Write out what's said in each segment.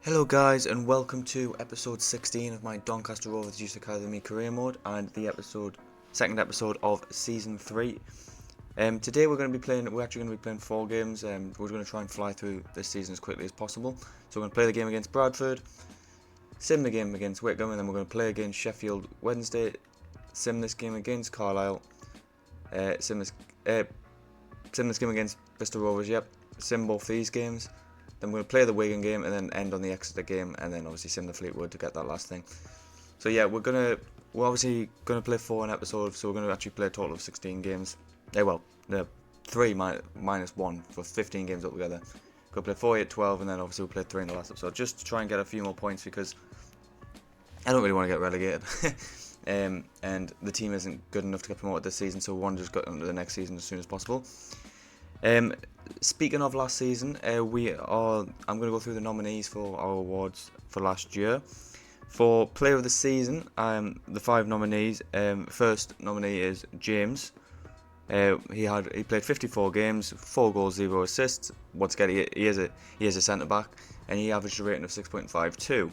Hello guys, and welcome to episode 16 of my Doncaster Rovers Youth Academy career mode and the second episode of season 3. Today we're actually going to be playing 4 games. We're going to try and fly through this season as quickly as possible. So we're going to play the game against Bradford, sim the game against Wickham, and then we're going to play against Sheffield Wednesday, sim this game against Carlisle, sim this game against Bristol Rovers, sim both these games. Then we're going to play the Wigan game and then end on the Exeter game, and then obviously sim the Fleetwood to get that last thing. So yeah, we're obviously going to play 4 an episode, so we're going to actually play a total of 16 games. 3 minus 1 for 15 games altogether. We're going to play 4, 8, 12, and then obviously we'll play 3 in the last episode, just to try and get a few more points because I don't really want to get relegated. And the team isn't good enough to get promoted this season, so we want to just get into the next season as soon as possible. Speaking of last season, I'm going to go through the nominees for our awards for last year. For Player of the Season, the 5 nominees. First nominee is James. He played 54 games, 4 goals, 0 assists. Once again, he is a centre back, and he averaged a rating of 6.52.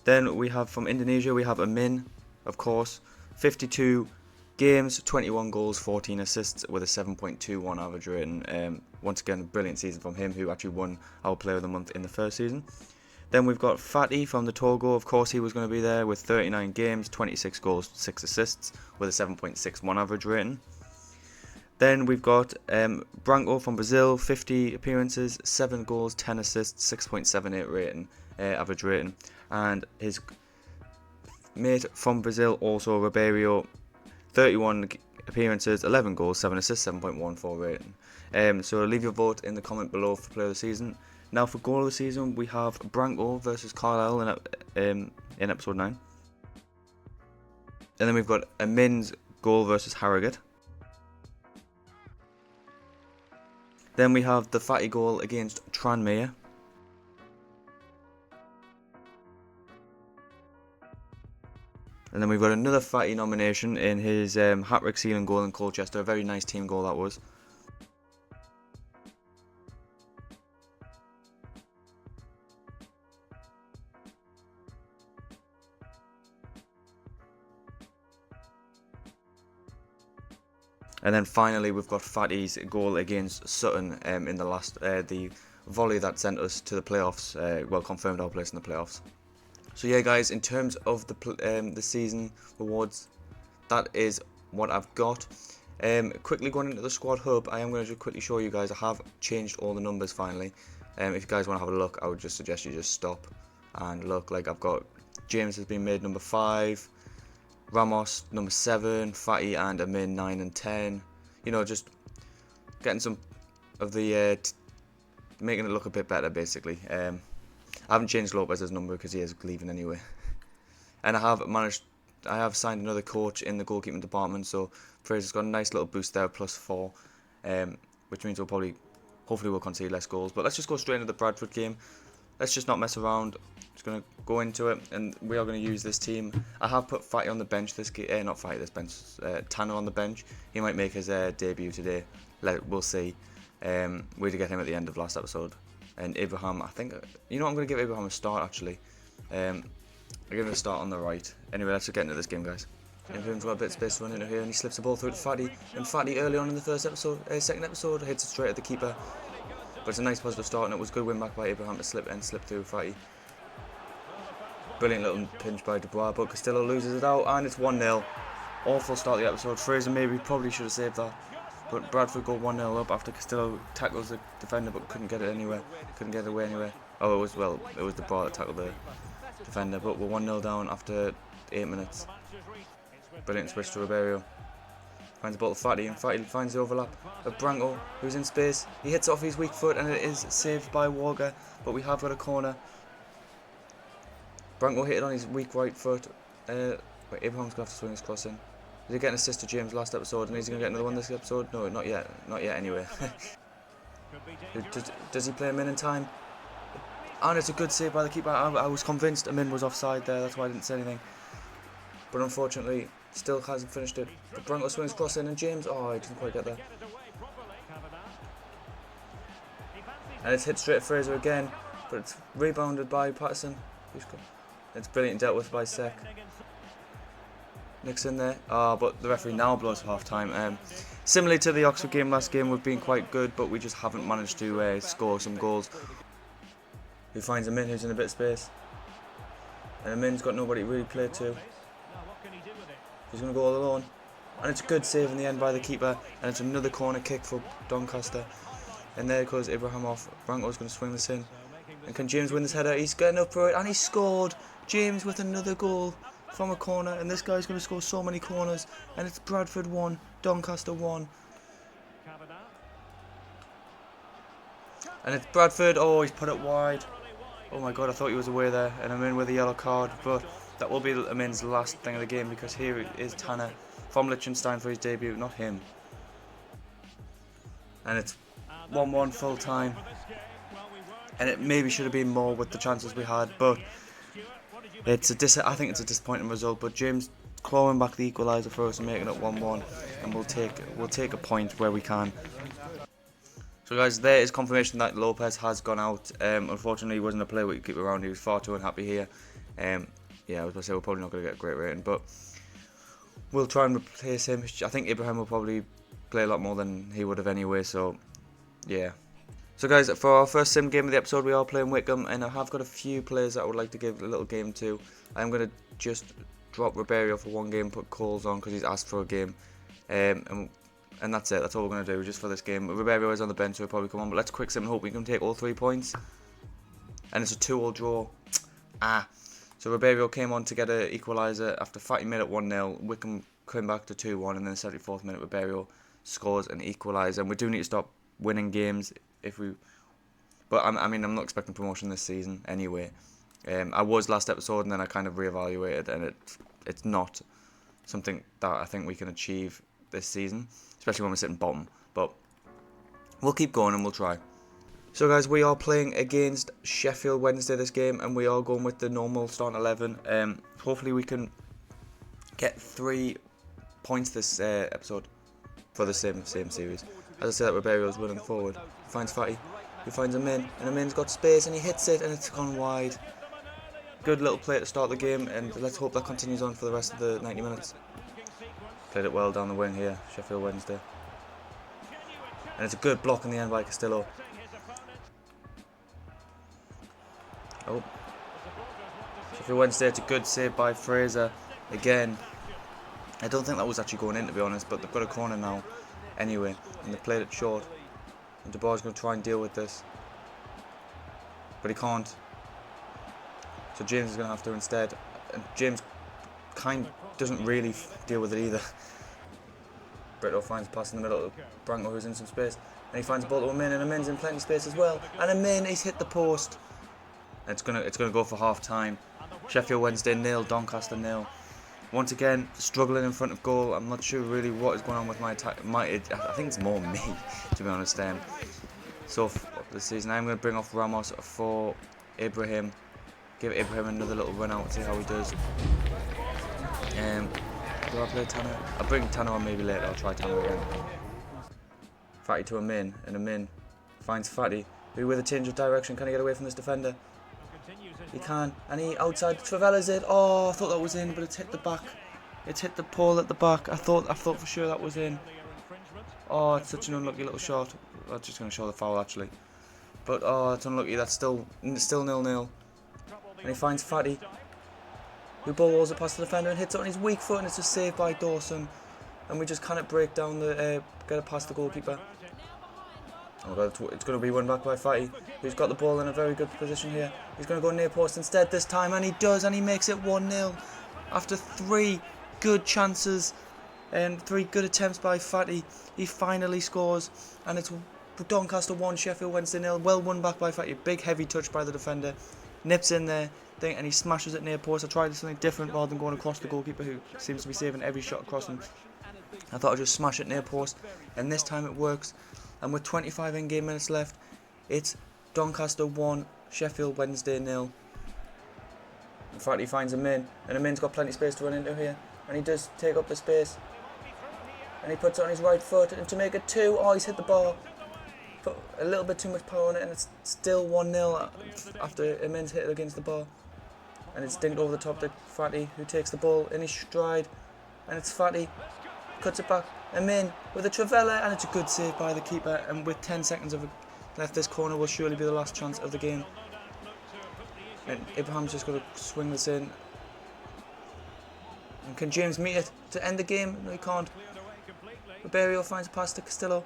Then we have from Indonesia, we have Amin, of course, 52 games, 21 goals, 14 assists with a 7.21 average rating. Once again, a brilliant season from him, who actually won our Player of the Month in the first season. Then we've got Fatih from the Togo. Of course, he was going to be there with 39 games, 26 goals, 6 assists with a 7.61 average rating. Then we've got Branco from Brazil, 50 appearances, 7 goals, 10 assists, 6.78 rating, average rating. And his mate from Brazil, also Ribeiro, 31 appearances, 11 goals, 7 assists, 7.14 rating. So leave your vote in the comment below for Player of the Season. Now for Goal of the Season, we have Branco versus Carlisle in episode 9. And then we've got Amin's goal versus Harrogate. Then we have the Fatty goal against Tranmere. And then we've got another Fatty nomination in his hat-trick sealing goal in Colchester. A very nice team goal that was. And then finally we've got Fatty's goal against Sutton in the volley that sent us to the playoffs. Confirmed our place in the playoffs. So yeah, guys, in terms of the season awards, that is what I've got. Quickly going into the squad hub, I am going to just quickly show you guys. I have changed all the numbers finally. If you guys want to have a look, I would just suggest you just stop and look. Like, I've got James has been made number 5, Ramos number 7, Fatty and Amin 9 and 10. You know, just getting some of the making it look a bit better, basically. I haven't changed Lopez's number because he is leaving anyway. And I have signed another coach in the goalkeeping department, so Fraser's got a nice little boost there, +4, which means hopefully we'll concede less goals. But let's just go straight into the Bradford game. Let's just not mess around. Just going to go into it, and we are going to use this team. I have put Fatty on the bench Tanner on the bench. He might make his debut today. We'll see. We had to get him at the end of last episode. And Abraham, I think, I'm going to give Abraham a start, actually. I'll give him a start on the right. Anyway, let's just get into this game, guys. Abraham's got a bit of space to run into here, and he slips the ball through to Fatty. And Fatty, early on in the second episode, hits it straight at the keeper. But it's a nice positive start, and it was a good win back by Abraham to slip through Fatty. Brilliant little pinch by Dubois, but Castillo loses it out, and it's 1-0. Awful start of the episode. Fraser probably should have saved that. But Bradford go 1-0 up after Castillo tackles the defender, but couldn't get it away anywhere. Oh, it was Dubois that tackled the defender, but we're 1-0 down after 8 minutes. Brilliant switch to Ribeiro. Finds the ball to Fatty, and Fatty finds the overlap of Branco, who's in space. He hits off his weak foot, and it is saved by Walker, but we have got a corner. Branco hit it on his weak right foot. Abraham's going to have to swing his cross in. Did he get an assist to James last episode, and is he going to get another one this episode? No, not yet. Not yet, anyway. Does he play him in time? And it's a good save by the keeper. I was convinced Amin was offside there, that's why I didn't say anything. But unfortunately, still hasn't finished it. But Branco swings cross in, and James, he didn't quite get there. And it's hit straight at Fraser again. but it's rebounded by Patterson. It's brilliant dealt with by Sek. Nick's in there. But the referee now blows half time. Similarly to the Oxford game last game, we've been quite good, but we just haven't managed to score some goals. He finds Amin, who's in a bit of space. And Amin's got nobody to really play to. He's going to go all alone. And it's a good save in the end by the keeper. And it's another corner kick for Doncaster. And there goes Ibrahimov. Branko's going to swing this in. And can James win this header? He's getting up for it. And he scored. James with another goal from a corner. And this guy's going to score so many corners. And it's Bradford 1, Doncaster 1. And it's Bradford. Oh, he's put it wide. Oh my god, I thought he was away there. And I'm in with a yellow card. But that will be Amin's last thing of the game, because here is Tanner from Liechtenstein for his debut, not him. And it's 1-1 full time. And it maybe should have been more with the chances we had, but it's I think it's a disappointing result. But James clawing back the equaliser for us and making it 1-1, and we'll take a point where we can. So guys, there is confirmation that Lopez has gone out. Unfortunately, he wasn't a player we could keep around. He was far too unhappy here. Yeah, I was going to say we're probably not going to get a great rating, but we'll try and replace him. I think Ibrahim will probably play a lot more than he would have anyway, so yeah. So guys, for our first sim game of the episode, we are playing Wickham, and I have got a few players that I would like to give a little game to. I'm going to just drop Ribeiro for one game, put Coles on because he's asked for a game, and that's it. That's all we're going to do just for this game. Ribeiro is on the bench, so he'll probably come on, but let's quick sim and hope we can take all 3 points. And it's a 2-2 draw. So Ribeiro came on to get an equaliser after Fatty made it 1-0. Wickham came back to 2-1, and then the 74th minute Ribeiro scores an equaliser. And we do need to stop winning games if we. But I mean, I'm not expecting promotion this season anyway. I was last episode, and then I kind of reevaluated, and it's not something that I think we can achieve this season, especially when we're sitting bottom. But we'll keep going and we'll try. So guys, we are playing against Sheffield Wednesday this game, and we are going with the normal starting 11. Hopefully we can get 3 points this episode for the same series. As I said, Ribeiro's running forward. He finds Fatty, he finds Amin, and Amin's got space, and he hits it, and it's gone wide. Good little play to start the game, and let's hope that continues on for the rest of the 90 minutes. Played it well down the wing here, Sheffield Wednesday. And it's a good block in the end by Castillo. Oh, Sheffield Wednesday, it's a good save by Fraser again. I don't think that was actually going in, to be honest, but they've got a corner now anyway, and they played it short. And De Boer's going to try and deal with this, but he can't. So James is going to have to instead, and James kind doesn't really deal with it either. Brito finds a pass in the middle to Branko, who's in some space, and he finds a ball to Amin, and Amin's in plenty of space as well. And Amin, he's hit the post. It's gonna go for half time. Sheffield Wednesday 0, Doncaster 0. Once again, struggling in front of goal. I'm not sure really what is going on with my attack. I think it's more me, to be honest. So this season, I'm going to bring off Ramos for Ibrahim. Give Ibrahim another little run out and see how he does. Do I play Tanner? I'll bring Tanner on maybe later. I'll try Tanner again. Fatty to Amin, and Amin finds Fatty, who with a change of direction, can he get away from this defender? He can, and he outside Travella's it. Oh, I thought that was in, but it's hit the back. It's hit the pole at the back. I thought for sure that was in. Oh, it's such an unlucky little shot. I'm just going to show the foul actually. But oh, it's unlucky. That's still 0-0. And he finds Fatty, who balls it past the defender and hits it on his weak foot, and it's a save by Dawson. And we just cannot break down the get it past the goalkeeper. Oh god, it's going to be won back by Fatty, who's got the ball in a very good position here. He's going to go near post instead this time, and he does, and he makes it 1-0 after 3 good chances and 3 good attempts by Fatty. He finally scores, and it's Doncaster 1, Sheffield Wednesday 0. Well won back by Fatty. Big heavy touch by the defender, nips in there, and he smashes it near post. I tried something different rather than going across the goalkeeper, who seems to be saving every shot across him. I thought I'd just smash it near post, and this time it works. And with 25 in-game minutes left, it's Doncaster 1, Sheffield Wednesday 0. In fact, he finds Amin, and Amin's got plenty of space to run into here, and he does take up the space, and he puts it on his right foot, and to make it 2, oh, he's hit the bar. put a little bit too much power on it, and it's still 1-0 after Amin's hit it against the bar. And it's dinked over the top to Fatty, who takes the ball in his stride. And it's Fatty, cuts it back, Amin with a Trivela, and it's a good save by the keeper. And with 10 seconds left, this corner will surely be the last chance of the game. And Abraham's just got to swing this in. And can James meet it to end the game? No, he can't. Ribeiro finds a pass to Castillo.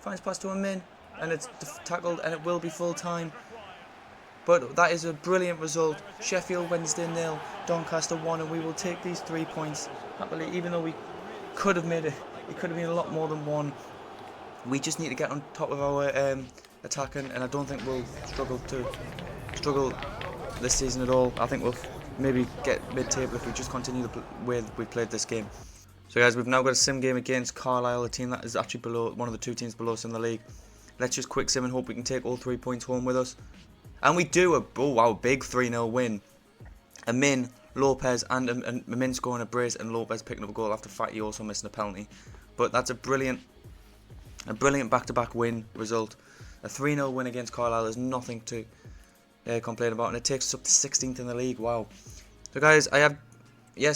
Finds a pass to Amin. And it's tackled, and it will be full time. But that is a brilliant result. Sheffield Wednesday 0, Doncaster 1, and we will take these 3 points happily, even though we could have made it. It could have been a lot more than 1. We just need to get on top of our attacking, and I don't think we'll struggle this season at all. I think we'll maybe get mid-table if we just continue the way we played this game. So guys, we've now got a sim game against Carlisle, a team that is actually below, one of the 2 teams below us in the league. Let's just quick sim and hope we can take all 3 points home with us. And we do oh wow, big 3-0 win. Amin, Lopez, and Amin scoring a brace, and Lopez picking up a goal after Fatty also missing a penalty. But that's a brilliant back-to-back win result. A 3-0 win against Carlisle is nothing to complain about, and it takes us up to 16th in the league. Wow. So guys,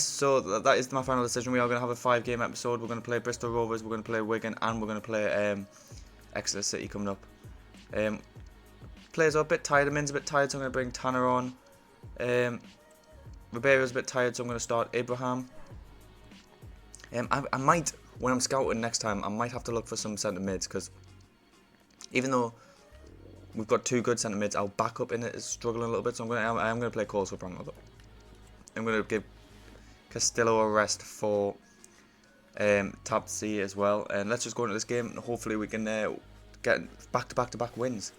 so that is my final decision. We are going to have a 5-game episode. We're going to play Bristol Rovers, we're going to play Wigan, and we're going to play Exeter City coming up. Players are a bit tired. Amin's a bit tired, so I'm going to bring Tanner on. Ribeiro's a bit tired, so I'm going to start Abraham. I might, when I'm scouting next time, I might have to look for some centre mids, because even though we've got 2 good centre mids, our backup in it is struggling a little bit. So I am going to play Coles for Brownlow. I'm going to give Castillo a rest for Tab C as well. And let's just go into this game, and hopefully we can get back-to-back wins.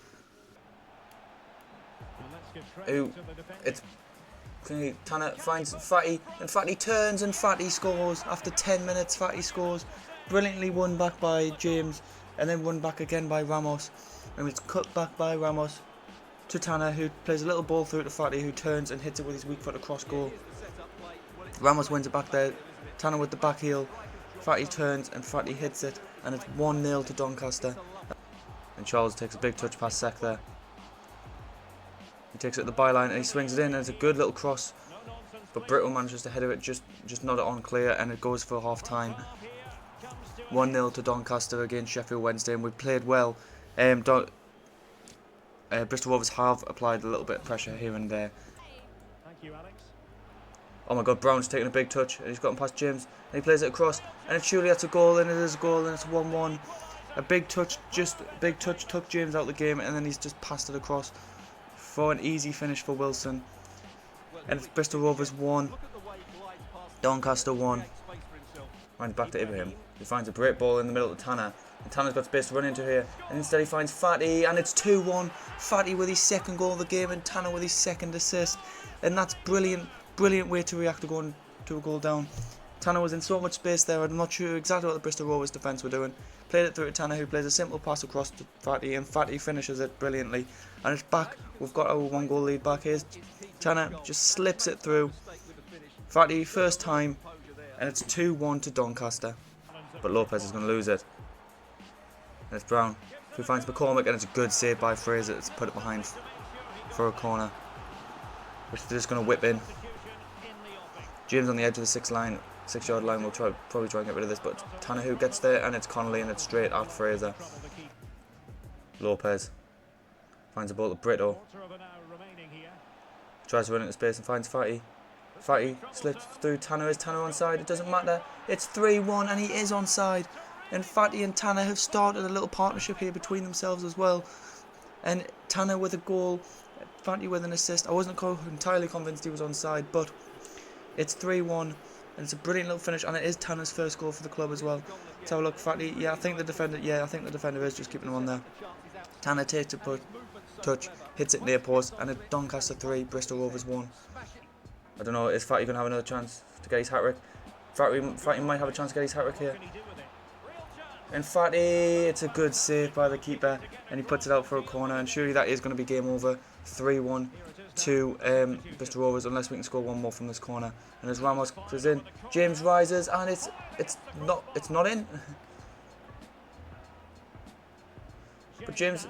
Tanner finds Fatty, and Fatty turns, and Fatty scores. After 10 minutes, Fatty scores. Brilliantly won back by James, and then won back again by Ramos. And it's cut back by Ramos to Tanner, who plays a little ball through to Fatty, who turns and hits it with his weak foot across goal. Ramos wins it back there. Tanner with the back heel. Fatty turns, and Fatty hits it, and it's 1-0 to Doncaster. And Charles takes a big touch past Sek there. He takes it at the byline, and he swings it in, and it's a good little cross. But Brittle manages to header it, just nod it on clear, and it goes for half time. 1-0 to Doncaster against Sheffield Wednesday, and we played well. Bristol Rovers have applied a little bit of pressure here and there. Oh my god, Brown's taking a big touch, and he's gotten past James, and he plays it across, and surely that's a goal, and it is a goal, and it's 1-1. A big touch took James out of the game, and then he's just passed it across for an easy finish for Wilson. And it's Bristol Rovers 1, Doncaster 1. Runs back to Ibrahim. He finds a great ball in the middle of Tanner. And Tanner's got space to run into here. And instead he finds Fatty, and it's 2-1. Fatty with his 2nd goal of the game, and Tanner with his 2nd assist. And that's brilliant way to react to going to a goal down. Tanner was in so much space there. I'm not sure exactly what the Bristol Rovers defence were doing. Played it through to Tanner, who plays a simple pass across to Fatty, and Fatty finishes it brilliantly. And it's back. We've got our 1-goal lead back. Here's Tanner, just slips it through. Fatty, first time, and it's 2-1 to Doncaster. But Lopez is going to lose it. And it's Brown, who finds McCormick, and it's a good save by Fraser. It's put it behind for a corner, which they're just going to whip in. James on the edge of the 6-yard line will probably try and get rid of this, but Tanner who gets there, and it's Connolly, and it's straight at Fraser. Lopez finds a ball to Brito. Tries to run into space and finds Fatty. Fatty slips through Tanner. Is Tanner onside? It doesn't matter. It's 3-1, and he is onside. And Fatty and Tanner have started a little partnership here between themselves as well. And Tanner with a goal, Fatty with an assist. I wasn't entirely convinced he was onside, but it's 3-1, and it's a brilliant little finish, and it is Tanner's first goal for the club as well. Let's have a look. Fatty, I think the defender is just keeping him on there. Tanner takes a touch, hits it near post, and it's Doncaster 3, Bristol Rovers 1. I don't know, is Fatty going to have another chance to get his hat-trick? Fatty might have a chance to get his hat-trick here. And Fatty, it's a good save by the keeper, and he puts it out for a corner, and surely that is going to be game over. 3-1 to Bristol Rovers, unless we can score one more from this corner. And as Ramos goes in, James rises, and it's not in. But James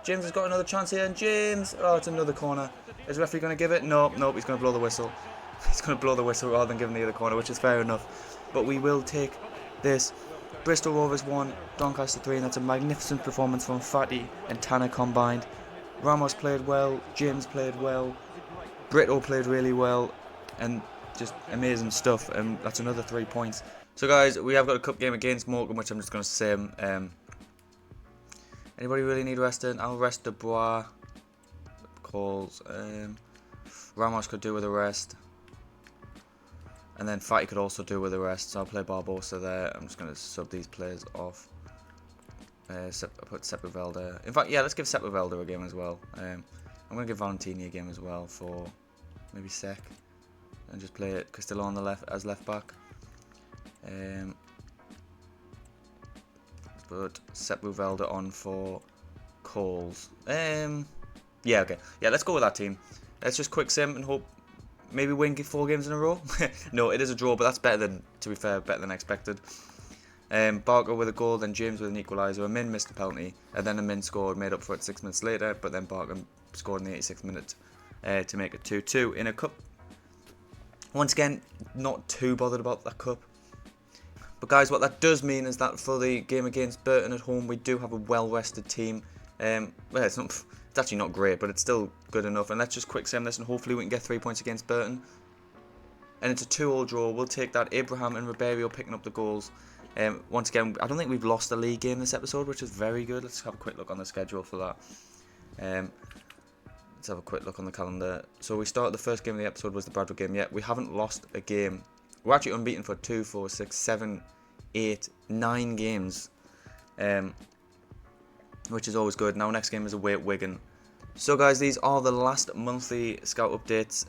has got another chance here, and James, oh, it's another corner. Is the referee going to give it? No, nope, he's going to blow the whistle. He's going to blow the whistle rather than giving the other corner, which is fair enough. But we will take this. Bristol Rovers 1, Doncaster 3, and that's a magnificent performance from Fatty and Tanner combined. Ramos played well, James played well, Brito played really well, and just amazing stuff, and that's another 3 points. So guys, we have got a cup game against Morecambe, which I'm just going to say, anybody really need resting? I'll rest De Bois. Calls. Ramos could do with a rest. And then Fatty could also do with a rest, so I'll play Barbosa there. I'm just going to sub these players off. I'll put Sepulveda. In fact, yeah, let's give Sepulveda a game as well. I'm going to give Valentini a game as well for maybe Sec. And just play Castillo on the left as left back. Put Sepulveda on for Coles. Yeah, okay. Yeah, let's go with that team. Let's just quick sim and hope maybe win 4 games in a row. No, it is a draw, but that's better than, to be fair, better than expected. Barker with a goal, then James with an equaliser. Amin missed a penalty, and then Amin scored, made up for it 6 minutes later, but then Barker scored in the 86th minute to make it 2-2 in a cup. Once again, not too bothered about that cup. But guys, what that does mean is that for the game against Burton at home, we do have a well-rested team. Well, it's actually not great, but it's still good enough. And let's just quick sim this, and hopefully we can get 3 points against Burton. And it's a 2-2 draw. We'll take that. Abraham and Ribeiro picking up the goals. Once again, I don't think we've lost a league game this episode, which is very good. Let's have a quick look on the schedule for that. Let's have a quick look on the calendar. So we started, the first game of the episode was the Bradford game. Yeah, we haven't lost a game. We're actually unbeaten for 2, 4, 6, 7, 8, 9 games. Which is always good. Now next game is away at Wigan. So guys, these are the last monthly scout updates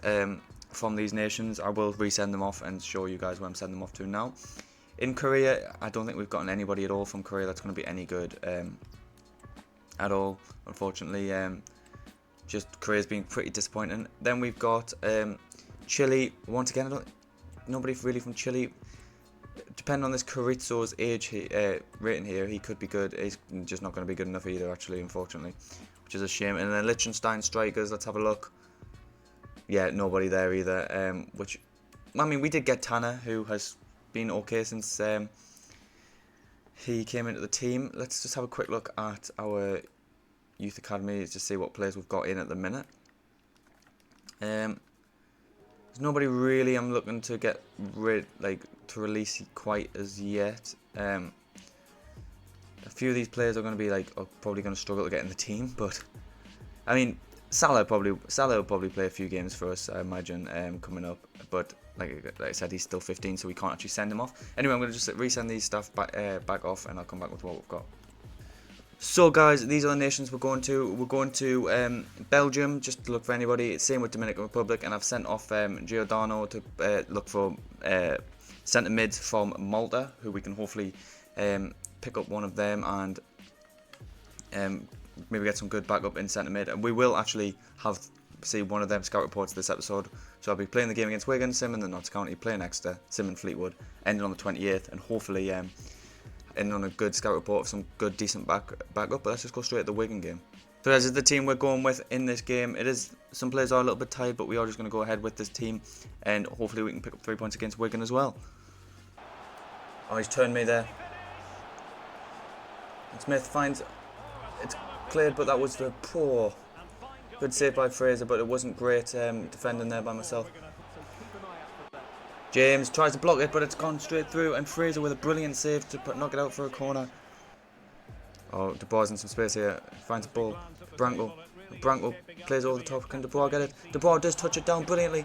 from these nations. I will resend them off and show you guys where I'm sending them off to now. In Korea, I don't think we've gotten anybody at all from Korea that's going to be any good at all, unfortunately. Just Korea's been pretty disappointing. Then we've got Chile. Once again, nobody really from Chile. Depending on this Carrizo's age rating here, he could be good. He's just not going to be good enough either, actually, unfortunately, which is a shame. And then Liechtenstein strikers, let's have a look. Yeah, nobody there either. Which, I mean, we did get Tanner, who has been okay since he came into the team. Let's just have a quick look at our youth academy to see what players we've got in at the minute. There's nobody really I'm looking to get to release quite as yet. A few of these players are going to be are probably going to struggle to get in the team, but I mean Salah will probably play a few games for us, I imagine, coming up. But like I said, he's still 15, so we can't actually send him off. Anyway, I'm going to just resend these stuff back off, and I'll come back with what we've got. So guys, these are the nations we're going to. We're going to Belgium, just to look for anybody. Same with Dominican Republic, and I've sent off Giordano to look for centre mids from Malta, who we can hopefully pick up one of them and maybe get some good backup in centre mid. And we will actually see one of them scout reports this episode. So I'll be playing the game against Wigan, Sim in the Notts County, playing Exeter, Sim in Fleetwood, ending on the 28th, and hopefully ending on a good scout report of some good decent backup. But let's just go straight to the Wigan game. So this is the team we're going with in this game. It is, some players are a little bit tired, but we are just going to go ahead with this team, and hopefully we can pick up 3 points against Wigan as well. Oh, he's turned me there. And Smith finds it's cleared, but that was the poor. Good save by Fraser, but it wasn't great defending there by myself. James tries to block it, but it's gone straight through, and Fraser with a brilliant save to knock it out for a corner. Oh, De Bois in some space here. Finds the ball. Branco plays over the top. Can De Bois get it? De Bois does touch it down brilliantly.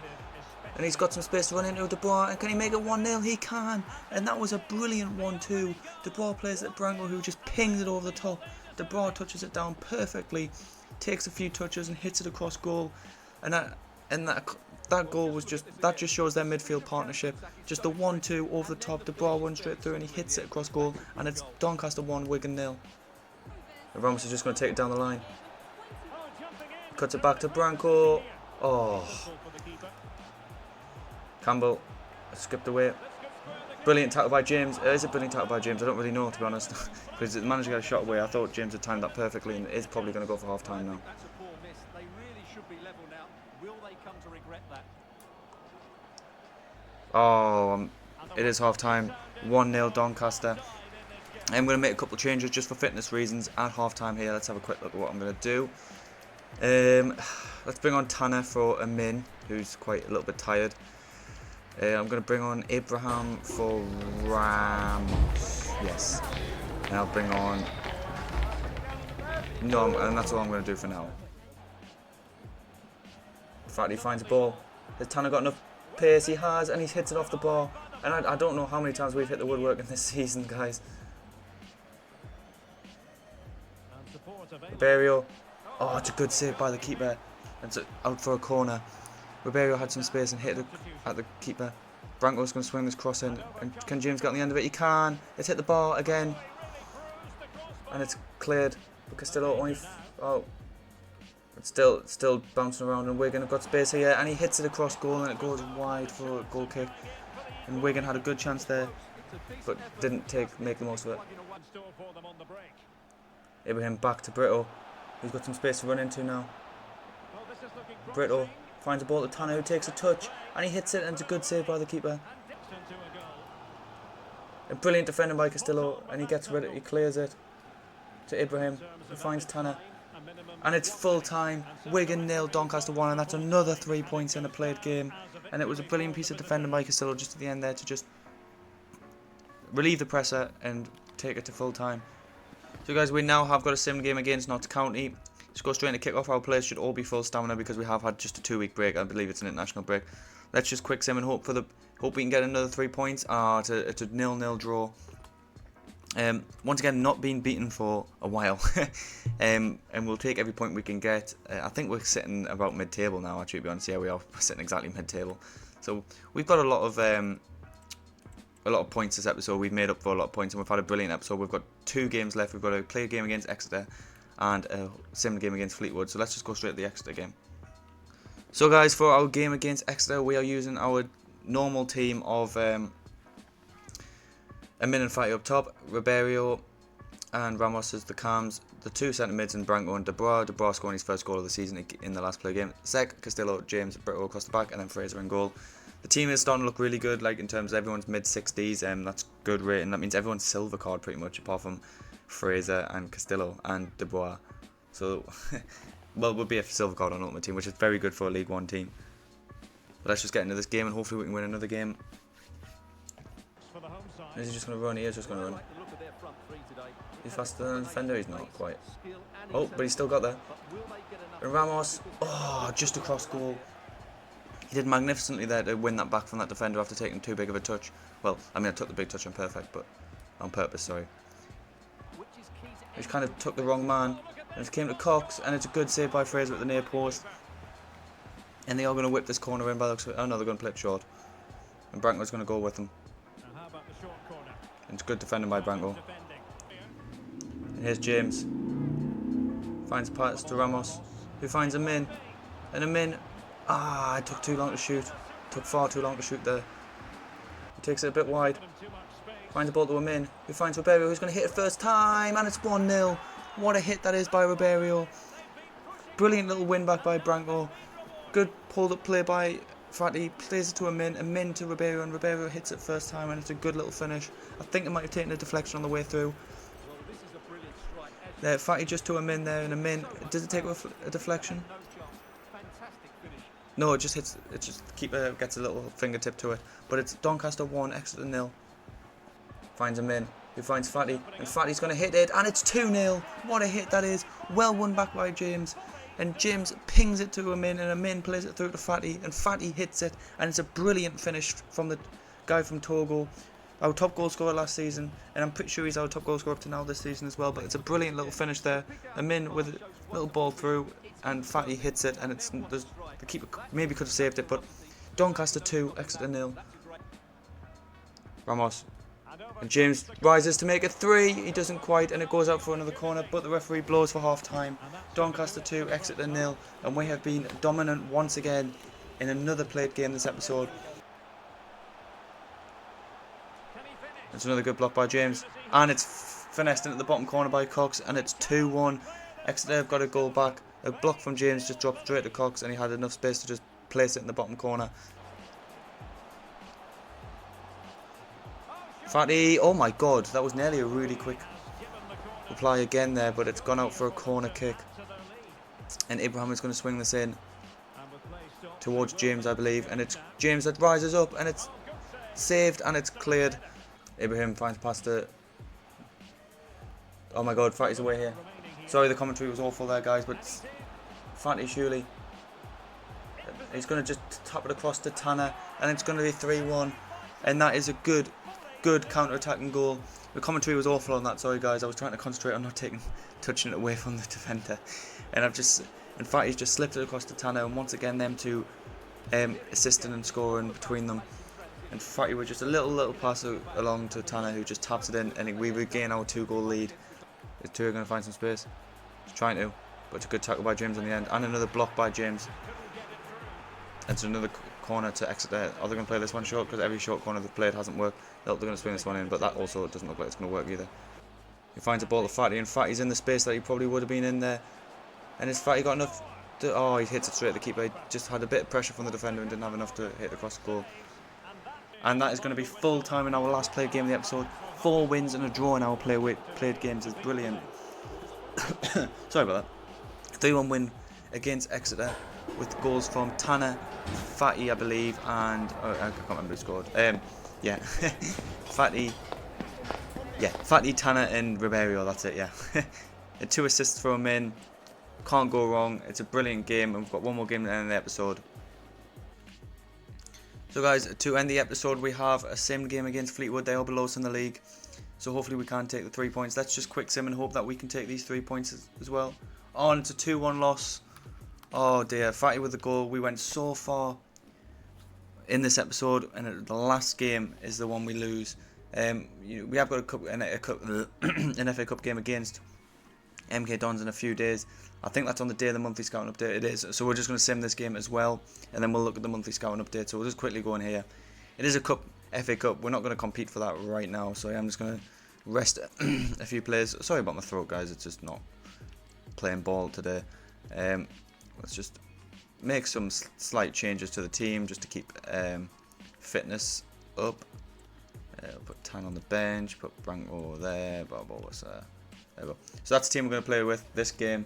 And he's got some space to run into De Bois. And can he make it 1-0? He can. And that was a brilliant 1-2. De Bois plays it at Branco, who just pings it over the top. De Bois touches it down perfectly. Takes a few touches and hits it across goal. And that goal was just shows their midfield partnership. Just the 1-2 over the top. De Bois runs straight through and he hits it across goal. And it's Doncaster 1, Wigan 0. Ramos is just going to take it down the line. Cuts it back to Branco. Oh. Campbell skipped away. Brilliant tackle by James. It is a brilliant tackle by James. I don't really know, to be honest, because the manager got a shot away. I thought James had timed that perfectly, and is probably going to go for half time now. Oh, it is half time. 1-0 Doncaster. I'm going to make a couple of changes just for fitness reasons at half time here. Let's have a quick look at what I'm going to do. Let's bring on Tanner for a min, who's quite a little bit tired. I'm going to bring on Abraham for Rams. Yes. And I'll bring on... No, and that's all I'm going to do for now. In fact, he finds a ball. Has Tanner got enough pace? He has, and he hits it off the bar. And I don't know how many times we've hit the woodwork in this season, guys. Ribeiro. Oh, it's a good save by the keeper. It's out for a corner. Ribeiro had some space and hit it at the keeper. Branco's going to swing this cross in. And can James get on the end of it? He can. It's hit the bar again. And it's cleared. But Castillo only... Oh. It's still bouncing around. And Wigan have got space here. And he hits it across goal. And it goes wide for a goal kick. And Wigan had a good chance there. But didn't make the most of it. Ibrahim back to Brito. He's got some space to run into now. Brito finds a ball to Tanner, who takes a touch, and he hits it, and it's a good save by the keeper. A brilliant defending by Castillo, and he gets rid of it, he clears it to Ibrahim, who finds Tanner. And it's full time. Wigan 0, Doncaster 1, and that's another 3 points in a played game. And it was a brilliant piece of defending by Castillo just at the end there to just relieve the pressure and take it to full time. So guys, we now have got a sim game against Notts County. Just go straight into kick-off. Our players should all be full stamina because we have had just a 2-week break. I believe it's an international break. Let's just quick sim and hope we can get another 3 points. It's a 0-0 draw. Once again, not been beaten for a while. And we'll take every point we can get. I think we're sitting about mid-table now, actually, to be honest. Yeah, we are. We're sitting exactly mid-table. So we've got a lot of points this episode. We've made up for a lot of points, and we've had a brilliant episode. We've got 2 games left. We've got a play game against Exeter and a sim game against Fleetwood. So let's just go straight to the Exeter game. So guys, for our game against Exeter, we are using our normal team of Amin and Fatty up top, Ribeiro and Ramos as the cams, the 2 centre mids and Branco and De Boer scoring his first goal of the season in the last play game. Sek, Castillo, James, Brito across the back, and then Fraser in goal. The team is starting to look really good, like in terms of everyone's mid-60s, that's good rating. That means everyone's silver card pretty much, apart from Fraser and Castillo and De Boer. So, well, we'll be a silver card on Ultimate Team, which is very good for a League One team. But let's just get into this game and hopefully we can win another game. Is he just going to run? He is just going to run. He's faster than a defender? He's not quite. Oh, but he's still got there. And Ramos, oh, just across goal. He did magnificently there to win that back from that defender after taking too big of a touch. Well, I mean, I took the big touch on purpose, sorry. He kind of took the wrong man. And it came to Cox, and it's a good save by Fraser at the near post. And they are going to whip this corner in by the looks of it. Oh no, they're going to play it short. And Branco's going to go with them. And it's good defending by Branco. And here's James. Finds pass to Ramos, who finds Amin. And Amin, it took too long to shoot. Took far too long to shoot there. He takes it a bit wide. Finds the ball to Amin, who finds Ribeiro, who's going to hit it first time. And it's 1-0. What a hit that is by Ribeiro. Brilliant little win back by Branco. Good pulled up play by Fatty. Plays it to Amin to Ribeiro, and Ribeiro hits it first time, and it's a good little finish. I think it might have taken a deflection on the way through. There, Fatty just to Amin there, and Amin, does it take a deflection? No, it just hits, it just the keeper gets a little fingertip to it. But it's Doncaster 1, Exeter 0. Finds Amin, who finds Fatty, and Fatty's going to hit it, and it's 2-0. What a hit that is. Well won back by James. And James pings it to Amin, and Amin plays it through to Fatty, and Fatty hits it, and it's a brilliant finish from the guy from Togo, our top goal scorer last season, and I'm pretty sure he's our top goal scorer up to now this season as well. But it's a brilliant little finish there. Amin with a little ball through, and Fatty hits it, and the keeper maybe could have saved it, but Doncaster 2, Exeter 0. Ramos. And James rises to make it 3. He doesn't quite, and it goes out for another corner, but the referee blows for half time. Doncaster 2, Exeter 0, and we have been dominant once again in another played game this episode. It's another good block by James. And it's finessed into the bottom corner by Cox. And it's 2-1. Exeter have got a goal back. A block from James just dropped straight to Cox. And he had enough space to just place it in the bottom corner. Fatty. Oh my god. That was nearly a really quick reply again there. But it's gone out for a corner kick. And Abraham is going to swing this in towards James, I believe. And it's James that rises up. And it's saved and it's cleared. Abraham finds past to... Oh my god, Fatty's away here. Sorry, the commentary was awful there, guys, but Fatty surely... He's going to just tap it across to Tanner, and it's going to be 3-1. And that is a good counter-attacking goal. The commentary was awful on that, sorry guys. I was trying to concentrate on not touching it away from the defender. And Fatty's just slipped it across to Tanner, and once again them two assisting and scoring between them. And Fatty with just a little pass along to Tanner, who just taps it in, and we regain our 2-goal lead. The two are going to find some space. He's trying to, but it's a good tackle by James in the end, and another block by James. It's another corner to Exeter. Are they going to play this one short? Because every short corner they've played hasn't worked. They're going to swing this one in, but that also doesn't look like it's going to work either. He finds a ball to Fatty, and Fatty's in the space that he probably would have been in there. And has Fatty got enough to... Oh, he hits it straight at the keeper. He just had a bit of pressure from the defender and didn't have enough to hit across the goal. And that is going to be full time in our last played game of the episode. 4 wins and a draw in our played games is brilliant. Sorry about that. 3-1 win against Exeter with goals from Tanner, Fatty, I believe, and I can't remember who scored. Yeah, Fatty, Tanner, and Ribeiro. That's it. Yeah, and 2 assists from him in. Can't go wrong. It's a brilliant game, and we've got one more game to end the episode. So guys, to end the episode, we have a sim game against Fleetwood. They are below us in the league, so hopefully we can take the 3 points. Let's just quick sim and hope that we can take these 3 points as well. Oh, and it's a 2-1 loss. Oh dear, Fatty with the goal. We went so far in this episode, and the last game is the one we lose. We have got an FA Cup game against MK Dons in a few days. I think that's on the day of the monthly scouting update. It is. So we're just going to sim this game as well, and then we'll look at the monthly scouting update. So we'll just quickly go in here. It is a cup, FA Cup. We're not going to compete for that right now, so I'm just going to rest a few players. Sorry about my throat, guys. It's just not playing ball today. Let's just make some slight changes to the team just to keep fitness up. Put Tan on the bench. Put Brank over there. What's there? There we go. So that's the team we're going to play with this game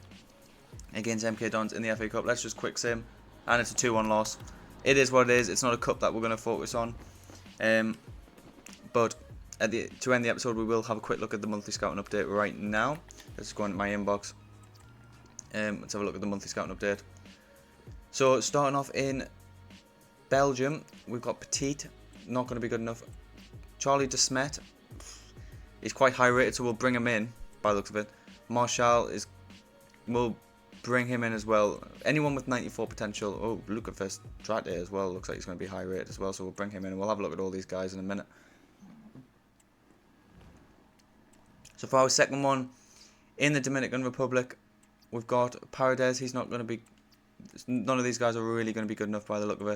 against MK Dons in the FA Cup. Let's just quick sim, and it's a 2-1 loss. It is what it is. It's not a cup that we're going to focus on. But to end the episode, we will have a quick look at the monthly scouting update right now. Let's go into my inbox. Let's have a look at the monthly scouting update. So starting off in Belgium, we've got Petit, not going to be good enough. Charlie De Smet, he's quite high rated, so we'll bring him in by the looks of it. Marshall we'll bring him in as well. Anyone with 94 potential. Oh, Luca Verstrate as well. Looks like he's going to be high rated as well, so we'll bring him in and we'll have a look at all these guys in a minute. So for our second one, in the Dominican Republic, we've got Paredes. He's not going to be... None of these guys are really going to be good enough by the look of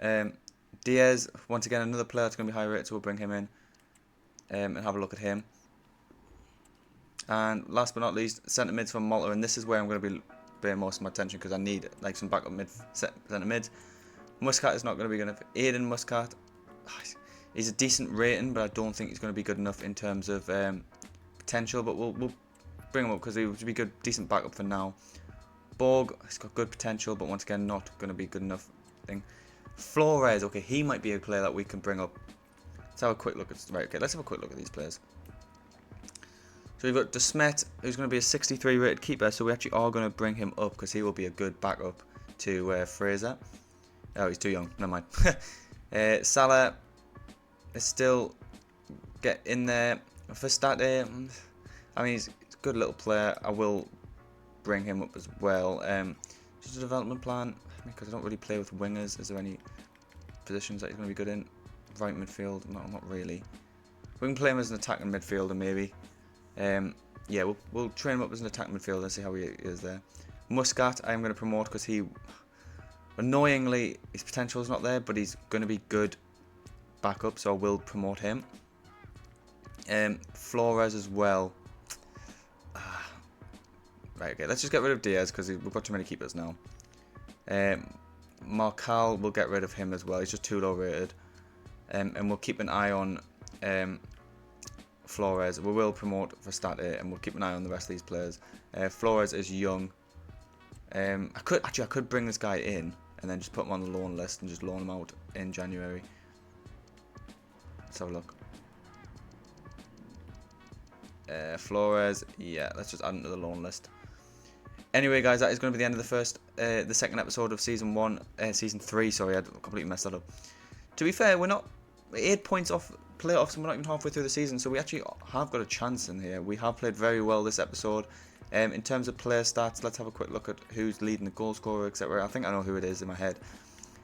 it. Diaz, once again, another player that's going to be high rated, so we'll bring him in and have a look at him. And last but not least, centre mids from Malta, and this is where I'm going to be paying most of my attention because I need like some backup centre mids. Muscat is not going to be good enough. Aiden Muscat, he's a decent rating, but I don't think he's going to be good enough in terms of potential. But we'll bring him up because he would be good, decent backup for now. Borg, he's got good potential, but once again, not going to be good enough thing. Flores, okay, he might be a player that we can bring up. Let's have a quick look at let's have a quick look at these players. So we've got De Smet, who's going to be a 63 rated keeper, so we actually are going to bring him up because he will be a good backup to Fraser. Oh, he's too young, never mind. Salah is still get in there. For State, I mean, he's a good little player. I will bring him up as well. Just a development plan, because I don't really play with wingers. Is there any positions that he's going to be good in? Right midfield? No, not really. We can play him as an attacking midfielder maybe. Yeah, we'll train him up as an attacking midfielder and see how he is there. Muscat, I'm going to promote because annoyingly, his potential is not there, but he's going to be good backup, so I will promote him. Flores as well. Right, okay, let's just get rid of Diaz because we've got too many keepers now. Marcal, we'll get rid of him as well. He's just too low rated. And we'll keep an eye on Flores. We will promote for stat 8 and we'll keep an eye on the rest of these players. Flores is young. I could bring this guy in and then just put him on the loan list and just loan him out in January. Let's have a look. Flores, yeah, let's just add him to the loan list. Anyway, guys, that is going to be the end of the second episode of season 3. Sorry, I completely messed that up. To be fair, we're not 8 points off playoffs, and we're not even halfway through the season, so we actually have got a chance in here. We have played very well this episode. In terms of player stats, let's have a quick look at who's leading the goal scorer, etc. I think I know who it is in my head.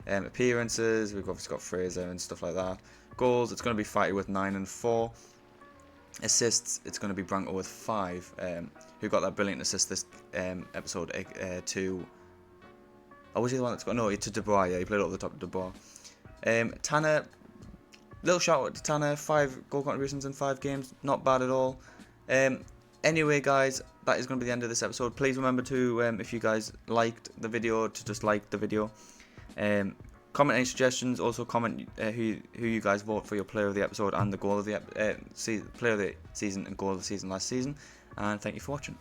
Appearances, we've obviously got Fraser and stuff like that. Goals, it's going to be Fighty with 9 and 4. Assists, it's going to be Branko with 5, who got that brilliant assist this episode to... Oh, was he the one that's got... No, to De Boer, yeah, he played over the top of De Boer. Tanner, little shout out to Tanner, 5 goal contributions in 5 games, not bad at all. Anyway, guys, that is going to be the end of this episode. Please remember to, if you guys liked the video, to just like the video. Comment any suggestions. Also comment who you guys vote for your player of the episode and the goal of the player of the season and goal of the season last season. And thank you for watching.